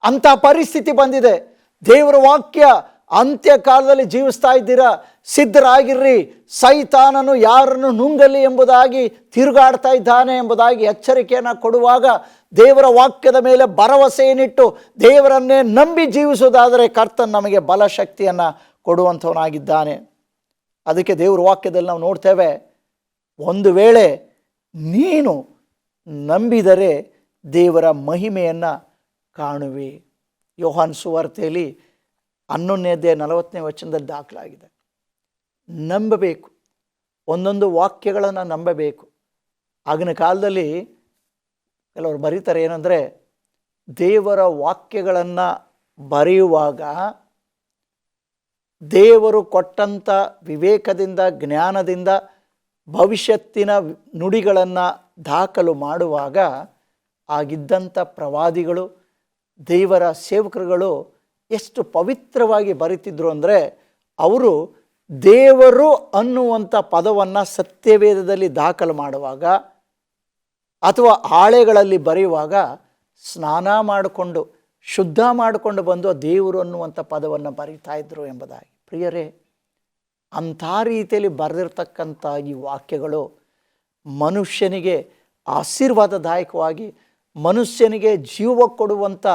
ಅಂಥ ಪರಿಸ್ಥಿತಿ ಬಂದಿದೆ. ದೇವರ ವಾಕ್ಯ, ಅಂತ್ಯಕಾಲದಲ್ಲಿ ಜೀವಿಸ್ತಾ ಇದ್ದೀರಾ, ಸಿದ್ಧರಾಗಿರ್ರಿ, ಸೈತಾನನು ಯಾರನ್ನು ನುಂಗಲಿ ಎಂಬುದಾಗಿ ತಿರುಗಾಡ್ತಾ ಇದ್ದಾನೆ ಎಂಬುದಾಗಿ ಎಚ್ಚರಿಕೆಯನ್ನು ಕೊಡುವಾಗ, ದೇವರ ವಾಕ್ಯದ ಮೇಲೆ ಭರವಸೆಯನ್ನಿಟ್ಟು ದೇವರನ್ನೇ ನಂಬಿ ಜೀವಿಸುವುದಾದರೆ ಕರ್ತನ್ ನಮಗೆ ಬಲಶಕ್ತಿಯನ್ನು ಕೊಡುವಂಥವನಾಗಿದ್ದಾನೆ. ಅದಕ್ಕೆ ದೇವರ ವಾಕ್ಯದಲ್ಲಿ ನಾವು ನೋಡ್ತೇವೆ, ಒಂದು ವೇಳೆ ನೀನು ನಂಬಿದರೆ ದೇವರ ಮಹಿಮೆಯನ್ನು ಕಾಣುವಿ. ಯೋಹಾನ್ ಸುವಾರ್ತೆಯಲ್ಲಿ 11:40 ದಾಖಲಾಗಿದೆ. ನಂಬಬೇಕು, ಒಂದೊಂದು ವಾಕ್ಯಗಳನ್ನು ನಂಬಬೇಕು. ಆಗಿನ ಕಾಲದಲ್ಲಿ ಕೆಲವರು ಬರೀತಾರೆ ಏನಂದರೆ, ದೇವರ ವಾಕ್ಯಗಳನ್ನು ಬರೆಯುವಾಗ ದೇವರು ಕೊಟ್ಟಂಥ ವಿವೇಕದಿಂದ, ಜ್ಞಾನದಿಂದ ಭವಿಷ್ಯತ್ತಿನ ನುಡಿಗಳನ್ನು ದಾಖಲು ಮಾಡುವಾಗ ಆಗಿದ್ದಂಥ ಪ್ರವಾದಿಗಳು, ದೇವರ ಸೇವಕರುಗಳು ಎಷ್ಟು ಪವಿತ್ರವಾಗಿ ಬರೀತಿದ್ರು ಅಂದರೆ, ಅವರು ದೇವರು ಅನ್ನುವಂಥ ಪದವನ್ನು ಸತ್ಯವೇದದಲ್ಲಿ ದಾಖಲು ಮಾಡುವಾಗ ಅಥವಾ ಹಾಳೆಗಳಲ್ಲಿ ಬರೆಯುವಾಗ ಸ್ನಾನ ಮಾಡಿಕೊಂಡು ಶುದ್ಧ ಮಾಡಿಕೊಂಡು ಬಂದು ದೇವರು ಅನ್ನುವಂಥ ಪದವನ್ನು ಬರೀತಾ ಇದ್ರು ಎಂಬುದಾಗಿ. ಪ್ರಿಯರೇ, ಅಂಥ ರೀತಿಯಲ್ಲಿ ಬರೆದಿರ್ತಕ್ಕಂಥ ಈ ವಾಕ್ಯಗಳು ಮನುಷ್ಯನಿಗೆ ಆಶೀರ್ವಾದದಾಯಕವಾಗಿ, ಮನುಷ್ಯನಿಗೆ ಜೀವ ಕೊಡುವಂಥ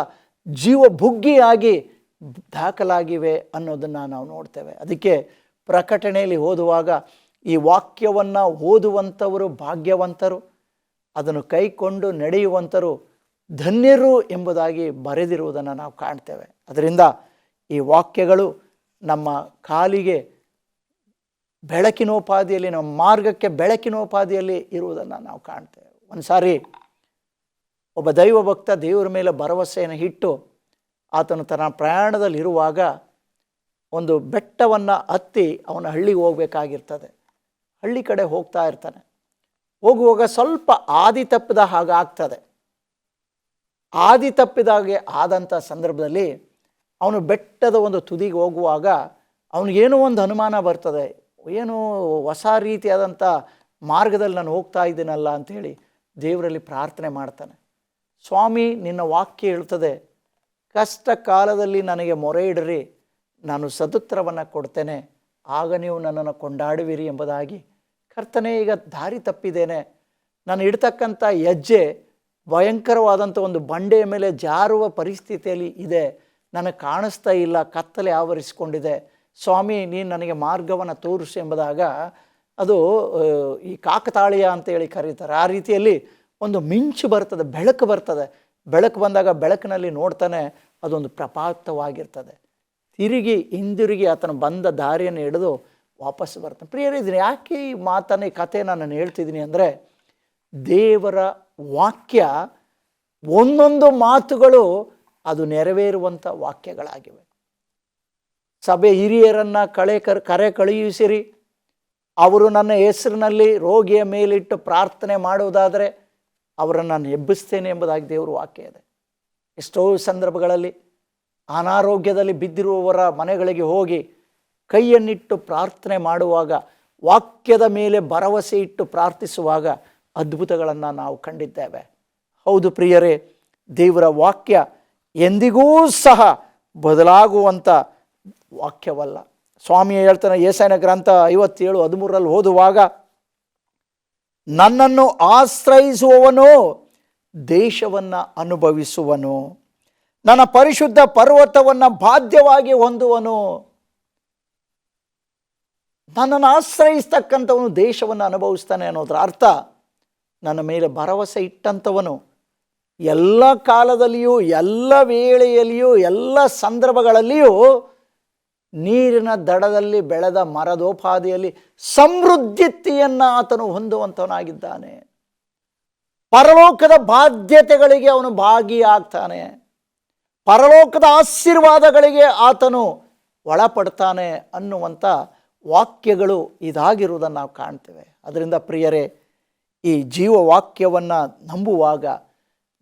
ಜೀವ ಬುಗ್ಗಿಯಾಗಿ ದಾಖಲಾಗಿವೆ ಅನ್ನೋದನ್ನು ನಾವು ನೋಡ್ತೇವೆ. ಅದಕ್ಕೆ ಪ್ರಕಟಣೆಯಲ್ಲಿ ಓದುವಾಗ ಈ ವಾಕ್ಯವನ್ನು ಓದುವಂಥವರು ಭಾಗ್ಯವಂತರು, ಅದನ್ನು ಕೈಕೊಂಡು ನಡೆಯುವಂಥರು ಧನ್ಯರು ಎಂಬುದಾಗಿ ಬರೆದಿರುವುದನ್ನು ನಾವು ಕಾಣ್ತೇವೆ. ಅದರಿಂದ ಈ ವಾಕ್ಯಗಳು ನಮ್ಮ ಕಾಲಿಗೆ ಬೆಳಕಿನೋಪಾದಿಯಲ್ಲಿ, ನಮ್ಮ ಮಾರ್ಗಕ್ಕೆ ಬೆಳಕಿನೋಪಾದಿಯಲ್ಲಿ ಇರುವುದನ್ನು ನಾವು ಕಾಣ್ತೇವೆ. ಒಂದು ಸಾರಿ ಒಬ್ಬ ದೈವ ಭಕ್ತ ದೇವರ ಮೇಲೆ ಭರವಸೆಯನ್ನು ಇಟ್ಟು ಆತನು ತನ್ನ ಪ್ರಯಾಣದಲ್ಲಿರುವಾಗ ಒಂದು ಬೆಟ್ಟವನ್ನು ಹತ್ತಿ ಅವನ ಹಳ್ಳಿಗೆ ಹೋಗಬೇಕಾಗಿರ್ತದೆ. ಹಳ್ಳಿ ಕಡೆ ಹೋಗ್ತಾ ಇರ್ತಾನೆ. ಹೋಗುವಾಗ ಸ್ವಲ್ಪ ಆದಿ ತಪ್ಪಿದ ಹಾಗಾಗ್ತದೆ. ಆದಿ ತಪ್ಪಿದಾಗೆ ಆದಂಥ ಸಂದರ್ಭದಲ್ಲಿ ಅವನು ಬೆಟ್ಟದ ಒಂದು ತುದಿಗೆ ಹೋಗುವಾಗ ಅವನಿಗೇನೋ ಒಂದು ಅನುಮಾನ ಬರ್ತದೆ, ಏನು ಹೊಸ ರೀತಿಯಾದಂಥ ಮಾರ್ಗದಲ್ಲಿ ನಾನು ಹೋಗ್ತಾ ಇದ್ದೀನಲ್ಲ ಅಂಥೇಳಿ ದೇವರಲ್ಲಿ ಪ್ರಾರ್ಥನೆ ಮಾಡ್ತಾನೆ. ಸ್ವಾಮಿ, ನಿನ್ನ ವಾಕ್ಯ ಹೇಳ್ತದೆ, ಕಷ್ಟ ಕಾಲದಲ್ಲಿ ನನಗೆ ಮೊರೆ ಇಡ್ರಿ, ನಾನು ಸದುತ್ತರವನ್ನು ಕೊಡ್ತೇನೆ, ಆಗ ನೀವು ನನ್ನನ್ನು ಕೊಂಡಾಡುವಿರಿ ಎಂಬುದಾಗಿ. ಕರ್ತನೇ, ಈಗ ದಾರಿ ತಪ್ಪಿದ್ದೇನೆ, ನಾನು ಇಡ್ತಕ್ಕಂಥ ಹೆಜ್ಜೆ ಭಯಂಕರವಾದಂಥ ಒಂದು ಬಂಡೆಯ ಮೇಲೆ ಜಾರುವ ಪರಿಸ್ಥಿತಿಯಲ್ಲಿ ಇದೆ, ನನಗೆ ಕಾಣಿಸ್ತಾ ಇಲ್ಲ, ಕತ್ತಲೆ ಆವರಿಸಿಕೊಂಡಿದೆ, ಸ್ವಾಮಿ ನೀನು ನನಗೆ ಮಾರ್ಗವನ್ನು ತೋರಿಸು ಎಂಬುದಾಗ ಅದು ಈ ಕಾಕತಾಳೀಯ ಅಂತೇಳಿ ಕರೀತಾರೆ. ಆ ರೀತಿಯಲ್ಲಿ ಒಂದು ಮಿಂಚು ಬರ್ತದೆ, ಬೆಳಕು ಬರ್ತದೆ. ಬೆಳಕು ಬಂದಾಗ ಬೆಳಕಿನಲ್ಲಿ ನೋಡ್ತಾನೆ, ಅದೊಂದು ಪ್ರಪಾತವಾಗಿರ್ತದೆ. ಹಿಂದಿರುಗಿ ಆತನು ಬಂದ ದಾರಿಯನ್ನು ಹಿಡಿದು ವಾಪಸ್ ಬರ್ತಾನೆ. ಪ್ರಿಯರೇ, ಇದನ್ನು ಯಾಕೆ ಈ ಮಾತನ್ನು, ಈ ಕಥೆಯನ್ನು ನಾನು ಹೇಳ್ತಿದ್ದೀನಿ ಅಂದರೆ, ದೇವರ ವಾಕ್ಯ ಒಂದೊಂದು ಮಾತುಗಳು ಅದು ನೆರವೇರುವಂಥ ವಾಕ್ಯಗಳಾಗಿವೆ. ಸಭೆ ಹಿರಿಯರನ್ನು ಕರೆ ಕಳುಹಿಸಿರಿ, ಅವರು ನನ್ನ ಹೆಸರಿನಲ್ಲಿ ರೋಗಿಯ ಮೇಲಿಟ್ಟು ಪ್ರಾರ್ಥನೆ ಮಾಡುವುದಾದರೆ ಅವರನ್ನು ನಾನು ಎಬ್ಬಿಸ್ತೇನೆ ಎಂಬುದಾಗಿ ದೇವರ ವಾಕ್ಯ ಇದೆ. ಎಷ್ಟೋ ಸಂದರ್ಭಗಳಲ್ಲಿ ಅನಾರೋಗ್ಯದಲ್ಲಿ ಬಿದ್ದಿರುವವರ ಮನೆಗಳಿಗೆ ಹೋಗಿ ಕೈಯನ್ನಿಟ್ಟು ಪ್ರಾರ್ಥನೆ ಮಾಡುವಾಗ, ವಾಕ್ಯದ ಮೇಲೆ ಭರವಸೆ ಇಟ್ಟು ಪ್ರಾರ್ಥಿಸುವಾಗ ಅದ್ಭುತಗಳನ್ನು ನಾವು ಕಂಡಿದ್ದೇವೆ. ಹೌದು ಪ್ರಿಯರೇ, ದೇವರ ವಾಕ್ಯ ಎಂದಿಗೂ ಸಹ ಬದಲಾಗುವಂಥ ವಾಕ್ಯವಲ್ಲ. ಸ್ವಾಮಿ ಹೇಳ್ತಾನೆ, ಯೆಶಾಯನ ಗ್ರಂಥ 57:13 ಓದುವಾಗ, ನನ್ನನ್ನು ಆಶ್ರಯಿಸುವವನು ದೇಶವನ್ನು ಅನುಭವಿಸುವನು, ನನ್ನ ಪರಿಶುದ್ಧ ಪರ್ವತವನ್ನು ಬಾಧ್ಯವಾಗಿ ಹೊಂದುವನು. ನನ್ನನ್ನು ಆಶ್ರಯಿಸ್ತಕ್ಕಂಥವನು ದೇಶವನ್ನು ಅನುಭವಿಸ್ತಾನೆ ಅನ್ನೋದ್ರ ಅರ್ಥ, ನನ್ನ ಮೇಲೆ ಭರವಸೆ ಇಟ್ಟಂಥವನು ಎಲ್ಲ ಕಾಲದಲ್ಲಿಯೂ, ಎಲ್ಲ ವೇಳೆಯಲ್ಲಿಯೂ, ಎಲ್ಲ ಸಂದರ್ಭಗಳಲ್ಲಿಯೂ ನೀರಿನ ದಡದಲ್ಲಿ ಬೆಳೆದ ಮರದೋಪಾದಿಯಲ್ಲಿ ಸಮೃದ್ಧಿಯನ್ನು ಆತನು ಹೊಂದುವಂಥವನಾಗಿದ್ದಾನೆ. ಪರಲೋಕದ ಬಾಧ್ಯತೆಗಳಿಗೆ ಅವನು ಭಾಗಿಯಾಗ್ತಾನೆ, ಪರಲೋಕದ ಆಶೀರ್ವಾದಗಳಿಗೆ ಆತನು ಒಳಪಡ್ತಾನೆ ಅನ್ನುವಂಥ ವಾಕ್ಯಗಳು ಇದಾಗಿರುವುದನ್ನು ನಾವು ಕಾಣ್ತೇವೆ. ಅದರಿಂದ ಪ್ರಿಯರೇ, ಈ ಜೀವವಾಕ್ಯವನ್ನು ನಂಬುವಾಗ,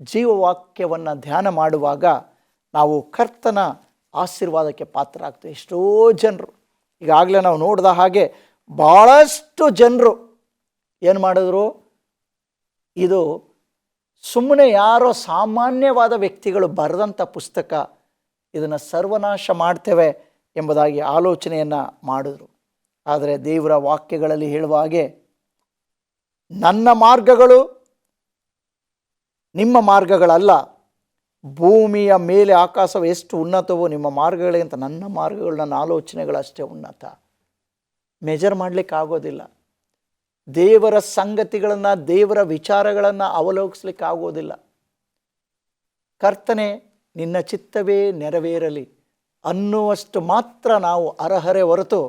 ಜೀವವಾಕ್ಯವನ್ನು ಧ್ಯಾನ ಮಾಡುವಾಗ ನಾವು ಕರ್ತನ ಆಶೀರ್ವಾದಕ್ಕೆ ಪಾತ್ರ ಆಗ್ತೇವೆ. ಎಷ್ಟೋ ಜನರು, ಈಗಾಗಲೇ ನಾವು ನೋಡಿದ ಹಾಗೆ ಭಾಳಷ್ಟು ಜನರು ಏನು ಮಾಡಿದ್ರು, ಇದು ಸುಮ್ಮನೆ ಯಾರೋ ಸಾಮಾನ್ಯವಾದ ವ್ಯಕ್ತಿಗಳು ಬರೆದಂಥ ಪುಸ್ತಕ, ಇದನ್ನು ಸರ್ವನಾಶ ಮಾಡ್ತೇವೆ ಎಂಬುದಾಗಿ ಆಲೋಚನೆಯನ್ನು ಮಾಡಿದ್ರು. ಆದರೆ ದೇವರ ವಾಕ್ಯಗಳಲ್ಲಿ ಹೇಳುವ ಹಾಗೆ, ನನ್ನ ಮಾರ್ಗಗಳು ನಿಮ್ಮ ಮಾರ್ಗಗಳಲ್ಲ, ಭೂಮಿಯ ಮೇಲೆ ಆಕಾಶವು ಎಷ್ಟು ಉನ್ನತವೋ ನಿಮ್ಮ ಮಾರ್ಗಗಳಿಗಿಂತ ನನ್ನ ಮಾರ್ಗಗಳು, ನನ್ನ ಆಲೋಚನೆಗಳು ಅಷ್ಟೇ ಉನ್ನತ. ಮೆಜರ್ ಮಾಡಲಿಕ್ಕೆ ಆಗೋದಿಲ್ಲ. ದೇವರ ಸಂಗತಿಗಳನ್ನು, ದೇವರ ವಿಚಾರಗಳನ್ನು ಅವಲೋಕಿಸ್ಲಿಕ್ಕೆ ಆಗೋದಿಲ್ಲ. ಕರ್ತನೆ ನಿನ್ನ ಚಿತ್ತವೇ ನೆರವೇರಲಿ ಅನ್ನುವಷ್ಟು ಮಾತ್ರ ನಾವು ಅರ್ಹರೇ ಹೊರತು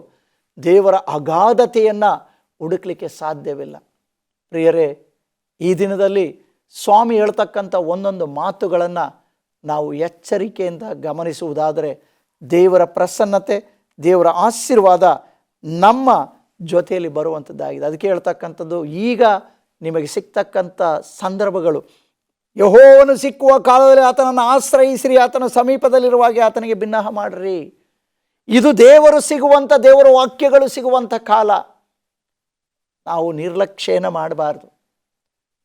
ದೇವರ ಅಗಾಧತೆಯನ್ನು ಹುಡುಕಲಿಕ್ಕೆ ಸಾಧ್ಯವಿಲ್ಲ. ಪ್ರಿಯರೇ, ಈ ದಿನದಲ್ಲಿ ಸ್ವಾಮಿ ಹೇಳ್ತಕ್ಕಂಥ ಒಂದೊಂದು ಮಾತುಗಳನ್ನು ನಾವು ಎಚ್ಚರಿಕೆಯಿಂದ ಗಮನಿಸುವುದಾದರೆ ದೇವರ ಪ್ರಸನ್ನತೆ, ದೇವರ ಆಶೀರ್ವಾದ ನಮ್ಮ ಜೊತೆಯಲ್ಲಿ ಬರುವಂಥದ್ದಾಗಿದೆ. ಅದಕ್ಕೆ ಹೇಳ್ತಕ್ಕಂಥದ್ದು, ಈಗ ನಿಮಗೆ ಸಿಗ್ತಕ್ಕಂಥ ಸಂದರ್ಭಗಳು, ಯೆಹೋವನು ಸಿಕ್ಕುವ ಕಾಲದಲ್ಲಿ ಆತನನ್ನು ಆಶ್ರಯಿಸಿರಿ, ಆತನ ಸಮೀಪದಲ್ಲಿರುವಾಗೆ ಆತನಿಗೆ ಬಿನ್ನಹ ಮಾಡಿರಿ. ಇದು ದೇವರು ಸಿಗುವಂಥ, ದೇವರ ವಾಕ್ಯಗಳು ಸಿಗುವಂಥ ಕಾಲ. ನಾವು ನಿರ್ಲಕ್ಷ್ಯನ ಮಾಡಬಾರ್ದು.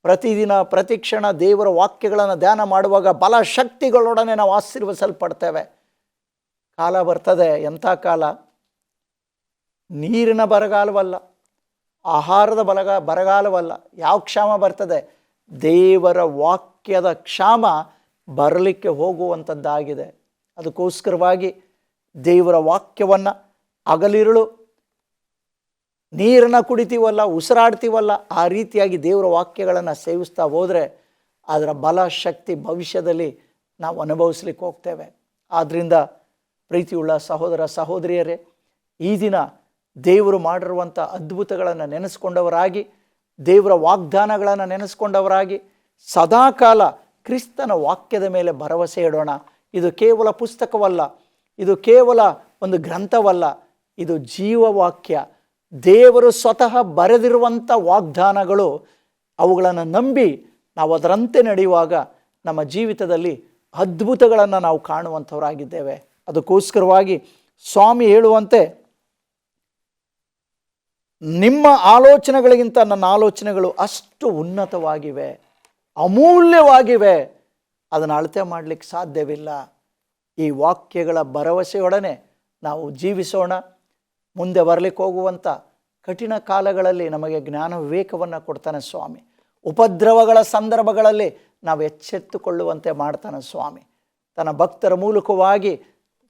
ಪ್ರತಿದಿನ ಪ್ರತಿಕ್ಷಣ ದೇವರ ವಾಕ್ಯಗಳನ್ನು ಧ್ಯಾನ ಮಾಡುವಾಗ ಬಲ ಶಕ್ತಿಗಳೊಡನೆ ನಾವು ಆಶೀರ್ವದಿಸಲ್ಪಡ್ತೇವೆ. ಕಾಲ ಬರ್ತದೆ, ಎಂಥ ಕಾಲ? ನೀರಿನ ಬರಗಾಲವಲ್ಲ, ಆಹಾರದ ಬರಗಾಲವಲ್ಲ. ಯಾವ ಕ್ಷಾಮ ಬರ್ತದೆ? ದೇವರ ವಾಕ್ಯದ ಕ್ಷಾಮ ಬರಲಿಕ್ಕೆ ಹೋಗುವಂಥದ್ದಾಗಿದೆ. ಅದಕ್ಕೋಸ್ಕರವಾಗಿ ದೇವರ ವಾಕ್ಯವನ್ನು ಹಗಲಿರುಳು ನೀರನ್ನು ಕುಡಿತೀವಲ್ಲ, ಉಸಿರಾಡ್ತೀವಲ್ಲ, ಆ ರೀತಿಯಾಗಿ ದೇವರ ವಾಕ್ಯಗಳನ್ನು ಸೇವಿಸ್ತಾ ಹೋದರೆ ಅದರ ಬಲ ಶಕ್ತಿ ಭವಿಷ್ಯದಲ್ಲಿ ನಾವು ಅನುಭವಿಸ್ಲಿಕ್ಕೆ ಹೋಗ್ತೇವೆ. ಆದ್ದರಿಂದ ಪ್ರೀತಿಯುಳ್ಳ ಸಹೋದರ ಸಹೋದರಿಯರೇ, ಈ ದಿನ ದೇವರು ಮಾಡಿರುವಂಥ ಅದ್ಭುತಗಳನ್ನು ನೆನೆಸ್ಕೊಂಡವರಾಗಿ, ದೇವರ ವಾಗ್ದಾನಗಳನ್ನು ನೆನೆಸ್ಕೊಂಡವರಾಗಿ ಸದಾಕಾಲ ಕ್ರಿಸ್ತನ ವಾಕ್ಯದ ಮೇಲೆ ಭರವಸೆ ಇಡೋಣ. ಇದು ಕೇವಲ ಪುಸ್ತಕವಲ್ಲ, ಇದು ಕೇವಲ ಒಂದು ಗ್ರಂಥವಲ್ಲ, ಇದು ಜೀವವಾಕ್ಯ. ದೇವರು ಸ್ವತಃ ಬರೆದಿರುವಂಥ ವಾಗ್ದಾನಗಳು. ಅವುಗಳನ್ನು ನಂಬಿ ನಾವು ಅದರಂತೆ ನಡೆಯುವಾಗ ನಮ್ಮ ಜೀವಿತದಲ್ಲಿ ಅದ್ಭುತಗಳನ್ನು ನಾವು ಕಾಣುವಂಥವರಾಗಿದ್ದೇವೆ. ಅದಕ್ಕೋಸ್ಕರವಾಗಿ ಸ್ವಾಮಿ ಹೇಳುವಂತೆ, ನಿಮ್ಮ ಆಲೋಚನೆಗಳಿಗಿಂತ ನನ್ನ ಆಲೋಚನೆಗಳು ಅಷ್ಟು ಉನ್ನತವಾಗಿವೆ, ಅಮೂಲ್ಯವಾಗಿವೆ, ಅದನ್ನು ಅಳತೆ ಮಾಡಲಿಕ್ಕೆ ಸಾಧ್ಯವಿಲ್ಲ. ಈ ವಾಕ್ಯಗಳ ಭರವಸೆಯೊಡನೆ ನಾವು ಜೀವಿಸೋಣ. ಮುಂದೆ ಬರಲಿಕ್ಕೆ ಹೋಗುವಂಥ ಕಠಿಣ ಕಾಲಗಳಲ್ಲಿ ನಮಗೆ ಜ್ಞಾನ ವಿವೇಕವನ್ನು ಕೊಡ್ತಾನೆ ಸ್ವಾಮಿ. ಉಪದ್ರವಗಳ ಸಂದರ್ಭಗಳಲ್ಲಿ ನಾವು ಎಚ್ಚೆತ್ತುಕೊಳ್ಳುವಂತೆ ಮಾಡ್ತಾನೆ ಸ್ವಾಮಿ. ತನ್ನ ಭಕ್ತರ ಮೂಲಕವಾಗಿ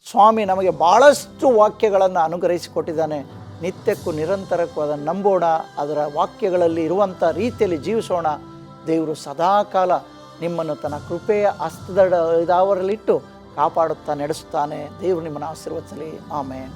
ಸ್ವಾಮಿ ನಮಗೆ ಭಾಳಷ್ಟು ವಾಕ್ಯಗಳನ್ನು ಅನುಗ್ರಹಿಸಿಕೊಟ್ಟಿದ್ದಾನೆ. ನಿತ್ಯಕ್ಕೂ ನಿರಂತರಕ್ಕೂ ಅದನ್ನು ನಂಬೋಣ, ಅದರ ವಾಕ್ಯಗಳಲ್ಲಿ ಇರುವಂಥ ರೀತಿಯಲ್ಲಿ ಜೀವಿಸೋಣ. ದೇವರು ಸದಾಕಾಲ ನಿಮ್ಮನ್ನು ತನ್ನ ಕೃಪೆಯ ಹಸ್ತದ ಇದಾವರಲ್ಲಿಟ್ಟು ಕಾಪಾಡುತ್ತಾ ನಡೆಸುತ್ತಾನೆ. ದೇವರು ನಿಮ್ಮನ್ನು ಆಶೀರ್ವದಿಸಲಿ. ಆಮೇನ್.